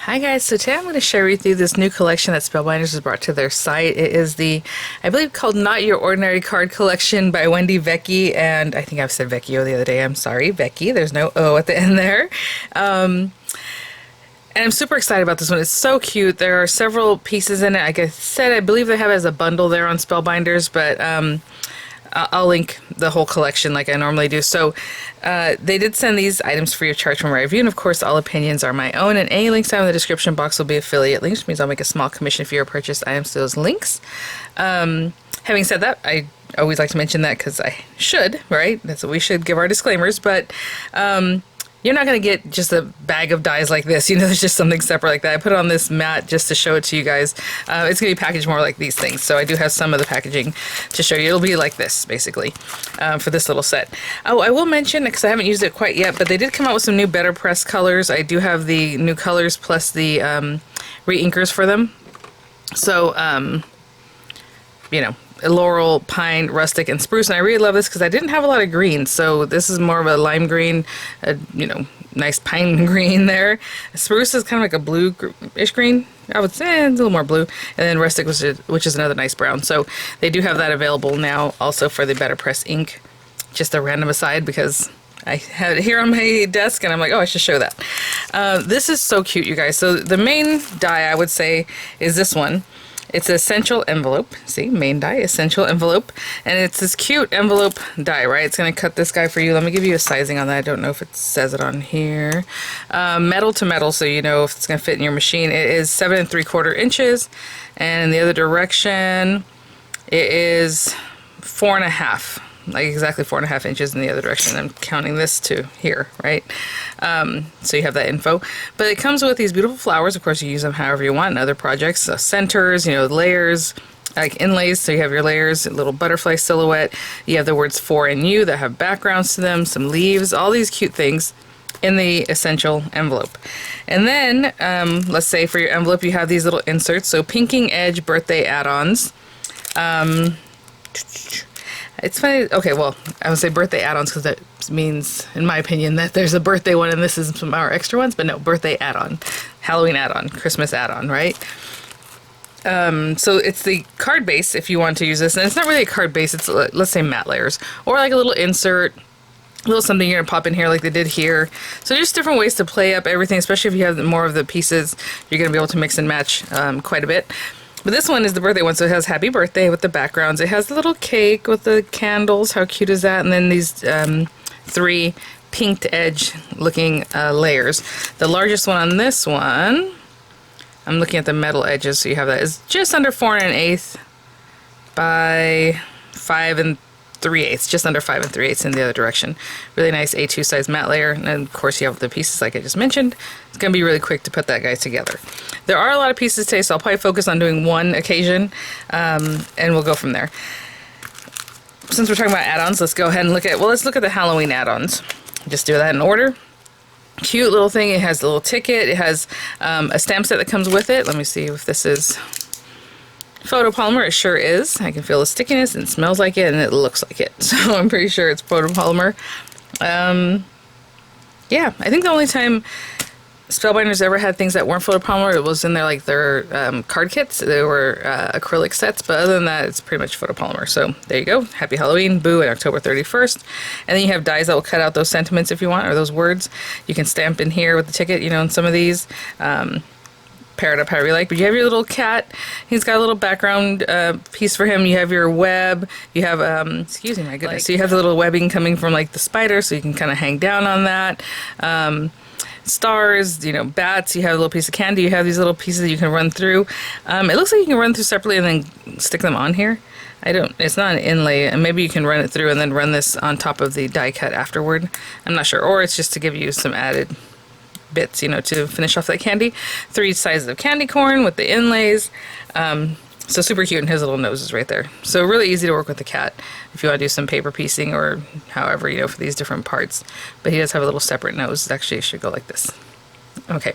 Hi guys, so today I'm going to share with you this new collection that Spellbinders has brought to their site. It is the, I believe, called Not Your Ordinary Card Collection by Wendy Vecchi, and I think I've said Vecchio the other day. I'm sorry, Vecchi. There's no O at the end there. And I'm super excited about this one. It's so cute. There are several pieces in it. Like I said, I believe they have it as a bundle there on Spellbinders, but I'll link the whole collection like I normally do. So they did send these items free of charge from my review, and of course all opinions are my own, and any links down in the description box will be affiliate links, which means I'll make a small commission for your purchased items to those links. Having said that, I always like to mention that because I should, right? That's what we should give our disclaimers, but you're not going to get just a bag of dies like this. You know, there's just something separate like that. I put it on this mat just to show it to you guys. It's going to be packaged more like these things. So I do have some of the packaging to show you. It'll be like this, basically, for this little set. Oh, I will mention, because I haven't used it quite yet, but they did come out with some new Better Press colors. I do have the new colors plus the re-inkers for them. So, you know, laurel, pine, rustic, and spruce, and I really love this because I didn't have a lot of green, so this is more of a lime green, you know, nice pine green there. Spruce is kind of like a blue-ish green, I would say, a little more blue, and then rustic, which is another nice brown. So they do have that available now also for the Better Press ink. Just a random aside because I had it here on my desk and I'm like, oh, I should show that. This is so cute, you guys. So the main die, I would say, is this one. It's an essential envelope. See, main die, essential envelope. And it's this cute envelope die, right? It's going to cut this guy for you. Let me give you a sizing on that. I don't know if it says it on here. Metal to metal, so you know if it's going to fit in your machine. It is 7 3/4 inches. And in the other direction, it is 4.5. Like exactly 4.5 inches in the other direction. I'm counting this to here, right? So you have that info. But it comes with these beautiful flowers. Of course, you use them however you want in other projects. So centers, you know, layers, like inlays. So you have your layers, a little butterfly silhouette. You have the words for and you that have backgrounds to them, some leaves, all these cute things in the essential envelope. And then, let's say for your envelope, you have these little inserts. So pinking edge birthday add-ons. It's funny. Okay, well, I would say birthday add-ons because that means, in my opinion, that there's a birthday one and this is some of our extra ones, but no, birthday add-on, Halloween add-on, Christmas add-on, right? So it's the card base if you want to use this, and it's not really a card base, it's, let's say, matte layers, or like a little insert, a little something you're going to pop in here like they did here. So just different ways to play up everything, especially if you have more of the pieces, you're going to be able to mix and match quite a bit. But this one is the birthday one, so it has happy birthday with the backgrounds. It has the little cake with the candles. How cute is that? And then these 3 pinked edge looking layers. The largest one on this one, I'm looking at the metal edges, so you have that, is just under 4 1/8 by 5 3/8, just under 5 3/8 in the other direction. Really nice A2 size matte layer, and of course you have the pieces like I just mentioned. It's going to be really quick to put that guy together. There are a lot of pieces today, so I'll probably focus on doing one occasion, and we'll go from there. Since we're talking about add-ons, let's go ahead and let's look at the Halloween add-ons. Just do that in order. Cute little thing. It has a little ticket. It has a stamp set that comes with it. Let me see if this is photopolymer. It sure is. I can feel the stickiness, and it smells like it, and it looks like it. So I'm pretty sure it's photopolymer. Yeah, I think the only time Spellbinders ever had things that weren't photopolymer, it was in their card kits. They were acrylic sets, but other than that, it's pretty much photopolymer. So there you go. Happy Halloween, boo, and October 31st. And then you have dies that will cut out those sentiments if you want, or those words. You can stamp in here with the ticket, you know, in some of these. Pair it up however you like, but you have your little cat. He's got a little background piece for him. You have your web. You have, excuse me, my goodness. So you have the little webbing coming from like the spider, so you can kind of hang down on that. Stars, you know, bats. You have a little piece of candy. You have these little pieces that you can run through. It looks like you can run through separately and then stick them on here. It's not an inlay, and maybe you can run it through and then run this on top of the die cut afterward. I'm not sure, or it's just to give you some added bits, you know, to finish off that candy. 3 sizes of candy corn with the inlays. So super cute, and his little nose is right there. So really easy to work with the cat if you want to do some paper piecing or however, you know, for these different parts. But he does have a little separate nose. Actually, it should go like this. Okay,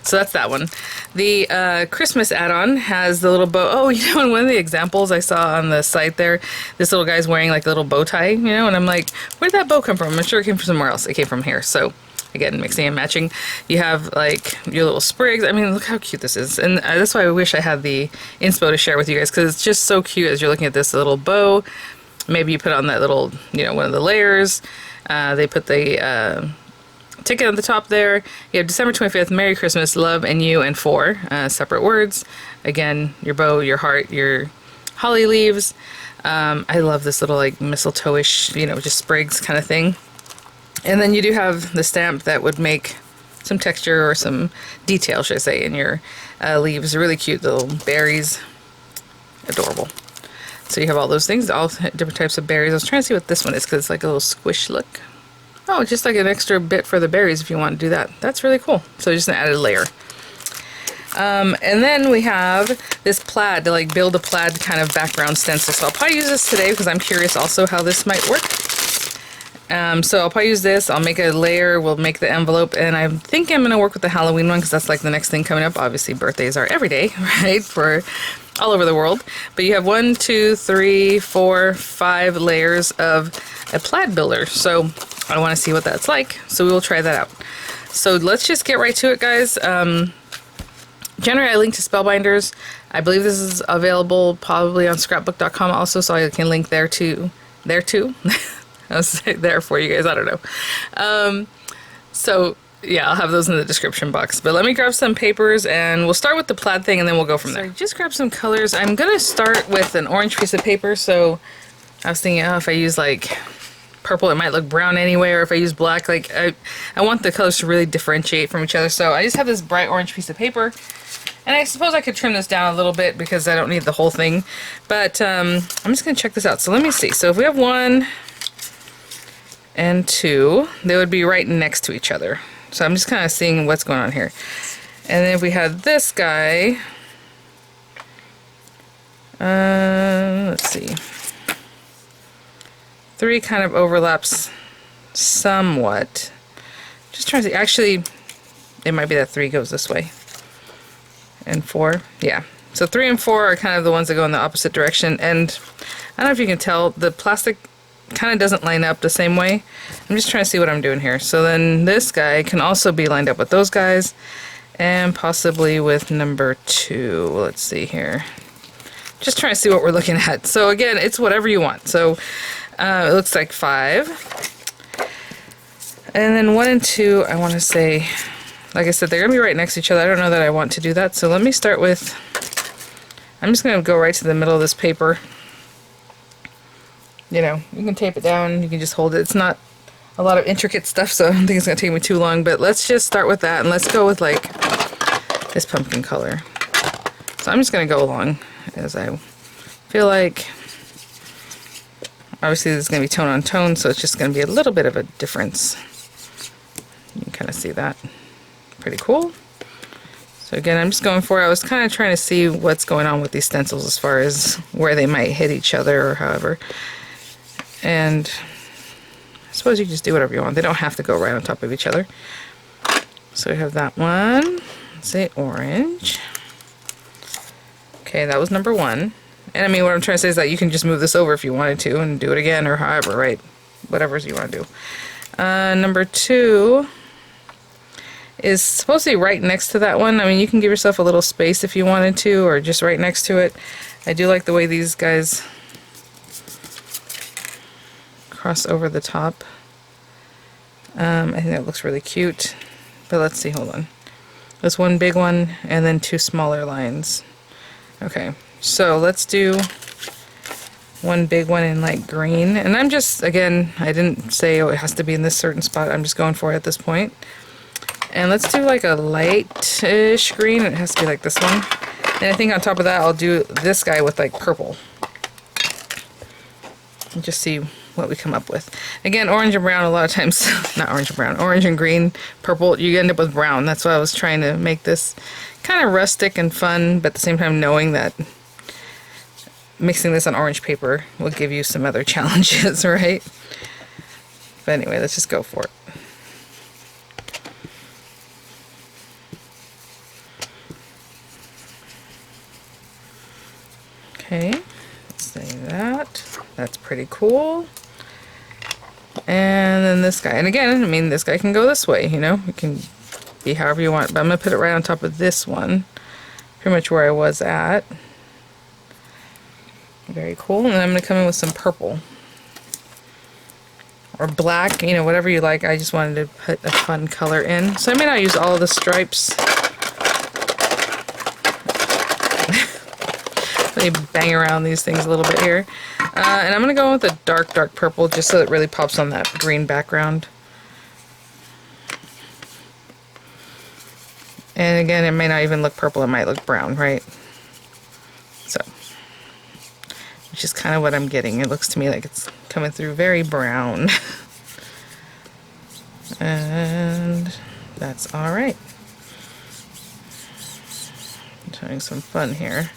so that's that one. The Christmas add-on has the little bow. Oh, you know, in one of the examples I saw on the site there, this little guy's wearing like a little bow tie, you know, and I'm like, where did that bow come from? I'm sure it came from somewhere else. It came from here. So again, mixing and matching. You have like your little sprigs. I mean, look how cute this is. And that's why I wish I had the inspo to share with you guys, because it's just so cute as you're looking at this little bow. Maybe you put on that little, you know, one of the layers. They put the ticket on the top there. You have December 25th, Merry Christmas, love, and you, and 4 separate words. Again, your bow, your heart, your holly leaves. I love this little like mistletoe-ish, you know, just sprigs kind of thing. And then you do have the stamp that would make some texture or some detail, should I say, in your leaves. Really cute little berries. Adorable. So you have all those things, all different types of berries. I was trying to see what this one is because it's like a little squish look. Oh, just like an extra bit for the berries if you want to do that. That's really cool. So just an added layer. And then we have this plaid to like build a plaid kind of background stencil. So I'll probably use this today because I'm curious also how this might work. So I'll probably use this. I'll make a layer. We'll make the envelope. And I think I'm going to work with the Halloween one because that's like the next thing coming up. Obviously, birthdays are every day, right? For all over the world. But you have 1, 2, 3, 4, 5 layers of a plaid builder. So I want to see what that's like. So we will try that out. So let's just get right to it, guys. Generally, I link to Spellbinders. I believe this is available probably on scrapbook.com also, so I can link there too. There too. I'll say there for you guys. I don't know. So yeah, I'll have those in the description box. But let me grab some papers and we'll start with the plaid thing and then we'll go from there. Just grab some colors. I'm gonna start with an orange piece of paper. So I was thinking, oh, if I use like purple, it might look brown anyway, or if I use black, like I want the colors to really differentiate from each other. So I just have this bright orange piece of paper. And I suppose I could trim this down a little bit because I don't need the whole thing. But I'm just going to check this out. So let me see. So if we have 1 and 2, they would be right next to each other. So I'm just kind of seeing what's going on here. And then if we had this guy, let's see. 3 kind of overlaps somewhat. Just trying to see. Actually, it might be that 3 goes this way. And 4, yeah. So 3 and 4 are kind of the ones that go in the opposite direction. And I don't know if you can tell, the plastic kind of doesn't line up the same way. I'm just trying to see what I'm doing here. So then this guy can also be lined up with those guys and possibly with number 2. Let's see here. Just trying to see what we're looking at. So again, it's whatever you want. So it looks like 5. And then 1 and 2, I want to say, like I said, they're going to be right next to each other. I don't know that I want to do that. So let me start with, I'm just going to go right to the middle of this paper. You know, you can tape it down, you can just hold it. It's not a lot of intricate stuff, so I don't think it's going to take me too long. But let's just start with that, and let's go with like this pumpkin color. So I'm just going to go along as I feel like, obviously this is going to be tone on tone, so it's just going to be a little bit of a difference. You can kind of see that. Pretty cool. So again, I'm just going for it. I was kind of trying to see what's going on with these stencils as far as where they might hit each other or however. And I suppose you can just do whatever you want. They don't have to go right on top of each other. So we have that one. Let's say orange. Okay, that was number 1. And I mean, what I'm trying to say is that you can just move this over if you wanted to and do it again or however, right? Whatever you want to do. Number 2 is supposed to be right next to that one. I mean, you can give yourself a little space if you wanted to, or just right next to it. I do like the way these guys cross over the top. I think that looks really cute. But let's see, hold on. There's 1 big one and then 2 smaller lines. Okay, so let's do 1 big one in light green. And I'm just, again, I didn't say, oh, it has to be in this certain spot. I'm just going for it at this point. And let's do like a light-ish green. It has to be like this one. And I think on top of that, I'll do this guy with like purple. And just see what we come up with. Again, orange and brown a lot of times, not orange and brown, orange and green, purple, you end up with brown. That's why I was trying to make this kind of rustic and fun, but at the same time knowing that mixing this on orange paper will give you some other challenges, right? But anyway, let's just go for it. Okay, let's say that. That's pretty cool. And then this guy, and again, I mean, this guy can go this way, you know, it can be however you want, but I'm gonna put it right on top of this one, pretty much where I was at. Very cool. And then I'm gonna come in with some purple or black, you know, whatever you like. I just wanted to put a fun color in, so I may not use all of the stripes. Let me bang around these things a little bit here. And I'm going to go with a dark purple just so it really pops on that green background. And again, it may not even look purple, it might look brown, right? So, which is kind of what I'm getting. It looks to me like it's coming through very brown. And that's alright. Having some fun here.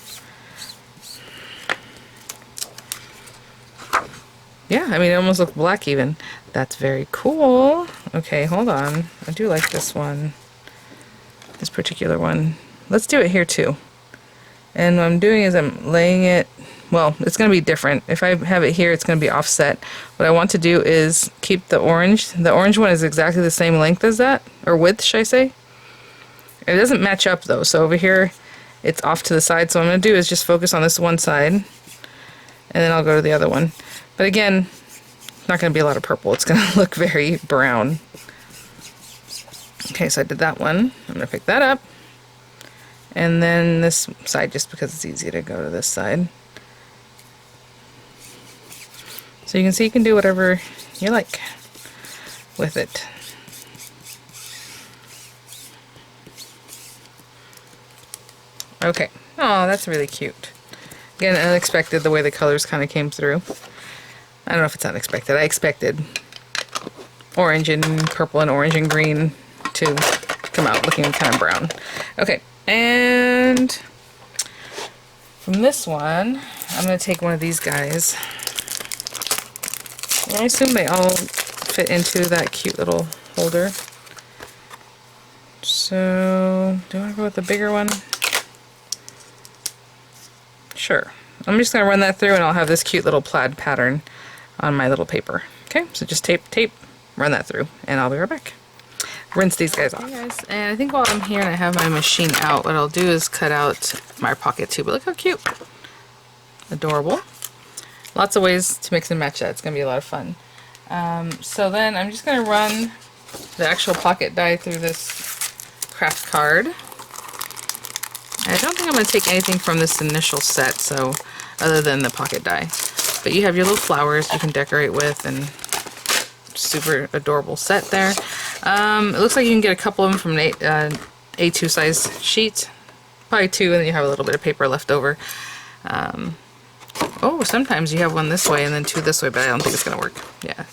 Yeah, I mean, it almost looks black even. That's very cool. Okay, hold on. I do like this one. This particular one. Let's do it here too. And what I'm doing is I'm laying it, well, it's going to be different. If I have it here, it's going to be offset. What I want to do is keep the orange. The orange one is exactly the same length as that, or width, should I say. It doesn't match up though, so over here, it's off to the side. So what I'm going to do is just focus on this one side, and then I'll go to the other one. But again, not going to be a lot of purple. It's going to look very brown. Okay, so I did that one. I'm going to pick that up. And then this side, just because it's easy to go to this side. So you can see you can do whatever you like with it. Okay. Oh, that's really cute. Again, unexpected the way the colors kind of came through. I don't know if it's unexpected. I expected orange and purple and orange and green to come out looking kind of brown. Okay, and from this one, I'm going to take one of these guys. I assume they all fit into that cute little holder. So, do I want to go with the bigger one? Sure. I'm just going to run that through and I'll have this cute little plaid pattern on my little paper. Okay, so just tape, run that through, and I'll be right back. Rinse these guys off. Hey guys, and I think while I'm here and I have my machine out, what I'll do is cut out my pocket too. But look how cute. Adorable. Lots of ways to mix and match that. It's going to be a lot of fun. So then I'm just going to run the actual pocket die through this craft card. I don't think I'm going to take anything from this initial set, so other than the pocket die. But you have your little flowers you can decorate with, and super adorable set there. It looks like you can get a couple of them from an A2 size sheet. Probably two, and then you have a little bit of paper left over. Oh, sometimes you have one this way and then two this way, but I don't think it's going to work. Yeah,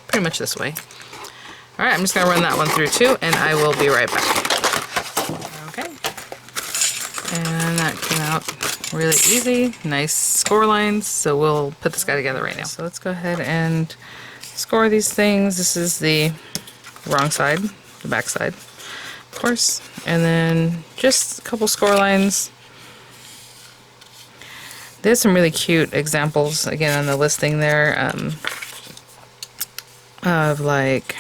pretty much this way. Alright, I'm just going to run that one through too, and I will be right back. Okay. And that came out really easy. Nice score lines, so we'll put this guy together right now. So let's go ahead and score these things. This is the wrong side, the back side, of course. And then just a couple score lines. There's some really cute examples, again, on the listing there, of like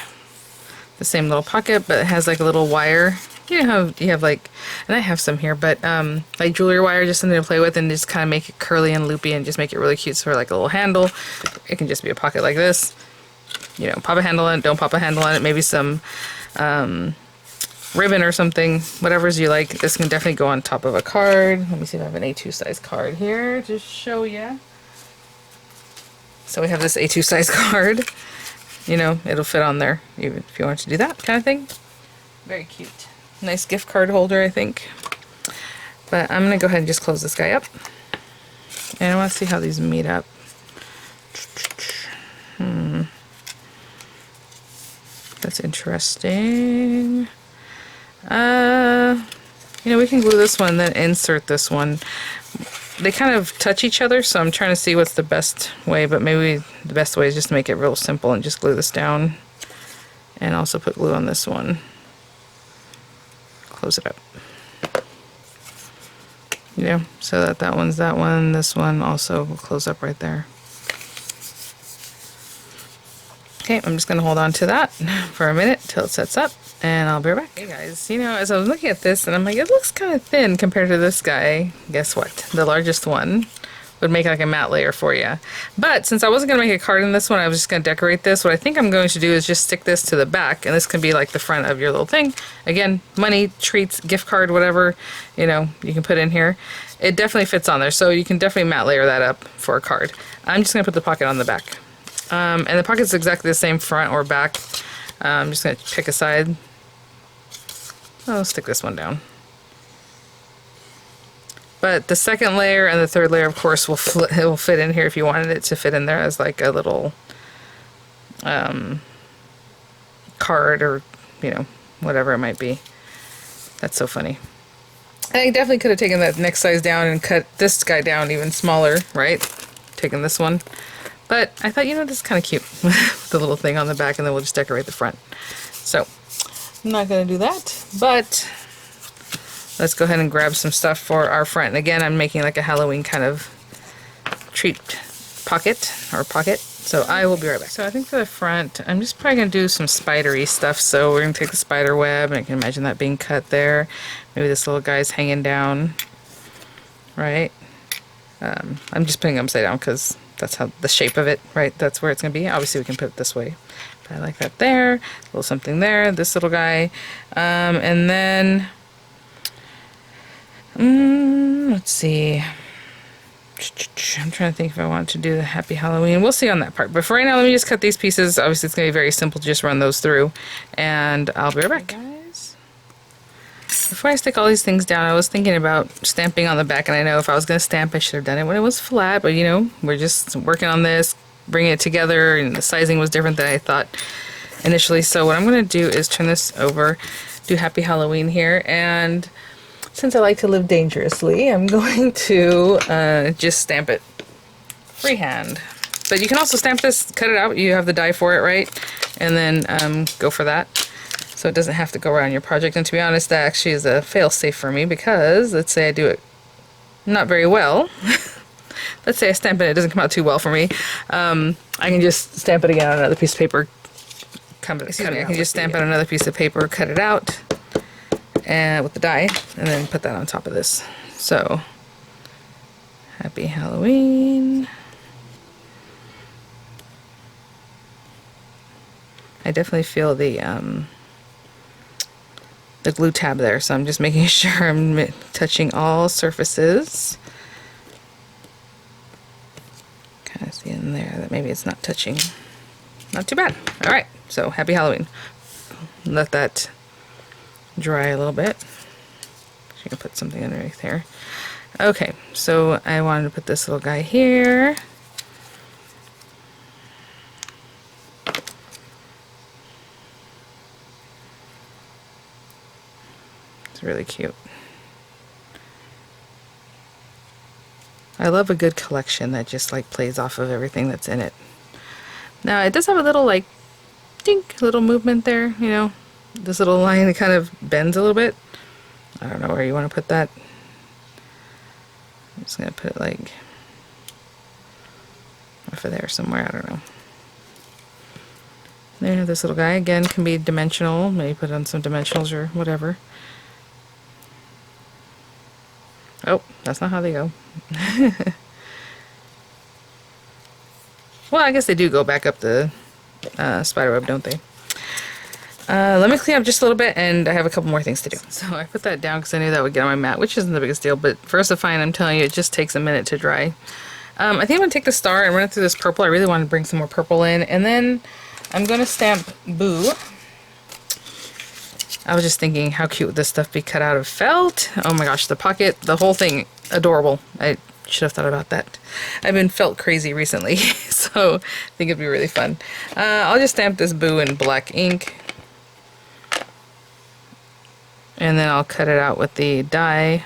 the same little pocket, but it has like a little wire. You know how you have like, and I have some here, but like jewelry wire, just something to play with, and just kind of make it curly and loopy and just make it really cute. So for like a little handle, it can just be a pocket like this. You know, pop a handle on it, don't pop a handle on it, maybe some ribbon or something, whatever's you like. This can definitely go on top of a card. Let me see if I have an A2 size card here to show you. So we have this A2 size card. You know, it'll fit on there, even if you want to do that kind of thing. Very cute. Nice gift card holder, I think. But I'm going to go ahead and just close this guy up. And I want to see how these meet up. That's interesting. You know, we can glue this one, then insert this one. They kind of touch each other, so I'm trying to see what's the best way, but maybe the best way is just to make it real simple and just glue this down. And also put glue on this one. Close it up. You know, so that that one's that one, this one also will close up right there. Okay, I'm just going to hold on to that for a minute till it sets up, and I'll be right back. Hey guys, you know, as I was looking at this, and I'm like, it looks kind of thin compared to this guy. Guess what? The largest one would make like a matte layer for you. But since I wasn't going to make a card in this one, I was just going to decorate this. What I think I'm going to do is just stick this to the back, and this can be like the front of your little thing. Again, money, treats, gift card, whatever, you know, you can put in here. It definitely fits on there, so you can definitely matte layer that up for a card. I'm just going to put the pocket on the back. And the pocket's exactly the same front or back. I'm just going to pick a side. I'll stick this one down. But the second layer and the third layer, of course, will fit in here if you wanted it to fit in there as like a little card, or, you know, whatever it might be. That's so funny. And I definitely could have taken that next size down and cut this guy down even smaller, right? Taking this one. But I thought, you know, this is kind of cute with the little thing on the back, and then we'll just decorate the front. So I'm not going to do that, but let's go ahead and grab some stuff for our front. And again, I'm making like a Halloween kind of treat pocket, or pocket. So I will be right back. So I think for the front, I'm just probably going to do some spidery stuff. So we're going to take the spider web, and I can imagine that being cut there. Maybe this little guy's hanging down, right? I'm just putting it upside down because that's how the shape of it, right? That's where it's going to be. Obviously, we can put it this way. But I like that there. A little something there. This little guy. And then, let's see. I'm trying to think if I want to do the Happy Halloween. We'll see on that part. But for right now, let me just cut these pieces. Obviously, it's going to be very simple to just run those through. And I'll be right back. Hey guys. Before I stick all these things down, I was thinking about stamping on the back. And I know if I was going to stamp, I should have done it when it was flat. But, you know, we're just working on this, bringing it together. And the sizing was different than I thought initially. So what I'm going to do is turn this over, do Happy Halloween here. And since I like to live dangerously, I'm going to just stamp it freehand. But you can also stamp this, cut it out. You have the die for it, right? And then go for that. So it doesn't have to go around your project. And to be honest, that actually is a fail-safe for me, because let's say I do it not very well. Let's say I stamp it, it doesn't come out too well for me. I can just stamp it again on another piece of paper. I can just stamp on another piece of paper, cut it out, and with the die, and then put that on top of this. So, Happy Halloween. I definitely feel the glue tab there, so I'm just making sure I'm touching all surfaces. Kind of see in there that maybe it's not touching. Not too bad. All right, so Happy Halloween. Let that dry a little bit. You can put something underneath here. Okay, so I wanted to put this little guy here. It's really cute. I love a good collection that just like plays off of everything that's in it. Now it does have a little like dink, little movement there, you know. This little line that kind of bends a little bit. I don't know where you want to put that. I'm just going to put it like over there somewhere, I don't know. There, this little guy, again, can be dimensional. Maybe put on some dimensionals or whatever. Oh, that's not how they go. Well, I guess they do go back up the spider web, don't they? Let me clean up just a little bit, and I have a couple more things to do. So I put that down because I knew that would get on my mat, which isn't the biggest deal, but for VersaFine, I'm telling you, it just takes a minute to dry. I think I'm going to take the star and run it through this purple. I really want to bring some more purple in, and then I'm going to stamp Boo. I was just thinking how cute would this stuff be cut out of felt. Oh my gosh, the pocket, the whole thing, adorable. I should have thought about that. I've been felt crazy recently, so I think it'd be really fun. I'll just stamp this Boo in black ink. And then I'll cut it out with the die,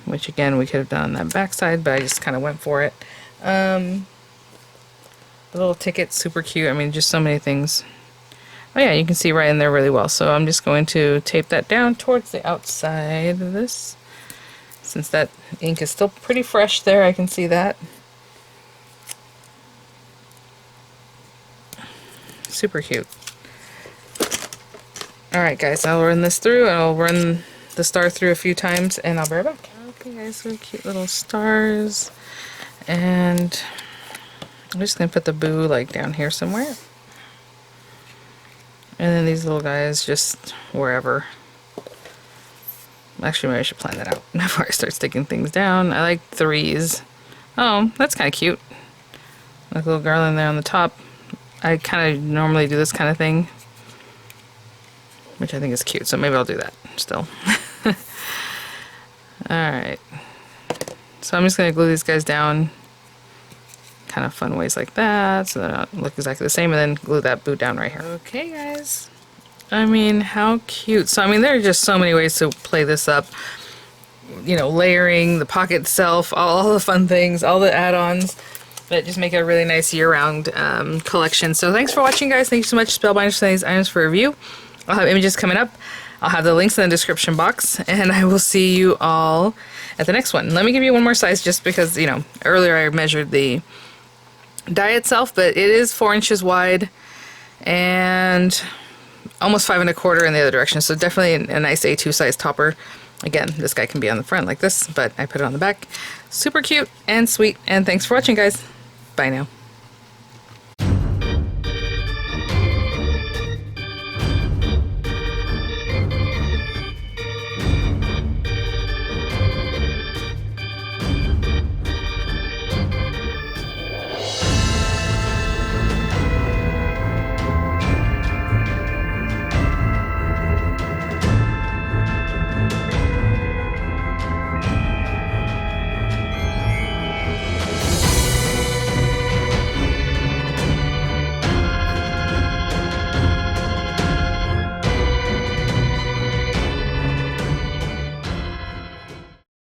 which again we could have done on that back side, but I just kind of went for it. The little ticket, super cute. I mean, just so many things. Oh yeah, you can see right in there really well. So I'm just going to tape that down towards the outside of this. Since that ink is still pretty fresh there, I can see that. Super cute. Alright guys, I'll run this through and I'll run the star through a few times and I'll be right back. Okay guys, so cute little stars. And I'm just going to put the boo like down here somewhere. And then these little guys just wherever. Actually, maybe I should plan that out before I start sticking things down. I like 3s. Oh, that's kind of cute. Like a little garland there on the top. I kind of normally do this kind of thing, which I think is cute, so maybe I'll do that still. Alright. So I'm just going to glue these guys down kind of fun ways like that, so they don't look exactly the same, and then glue that boot down right here. Okay guys. I mean, how cute. So, I mean, there are just so many ways to play this up. You know, layering, the pocket itself, all the fun things, all the add-ons that just make it a really nice year-round collection. So thanks for watching, guys. Thank you so much, Spellbinders, for these items for review. I'll have images coming up. I'll have the links in the description box, and I will see you all at the next one. Let me give you one more size just because, you know, earlier I measured the die itself, but it is 4 inches wide and almost 5 1/4 in the other direction, so definitely a nice A2 size topper. Again, this guy can be on the front like this, but I put it on the back. Super cute and sweet, and thanks for watching, guys. Bye now.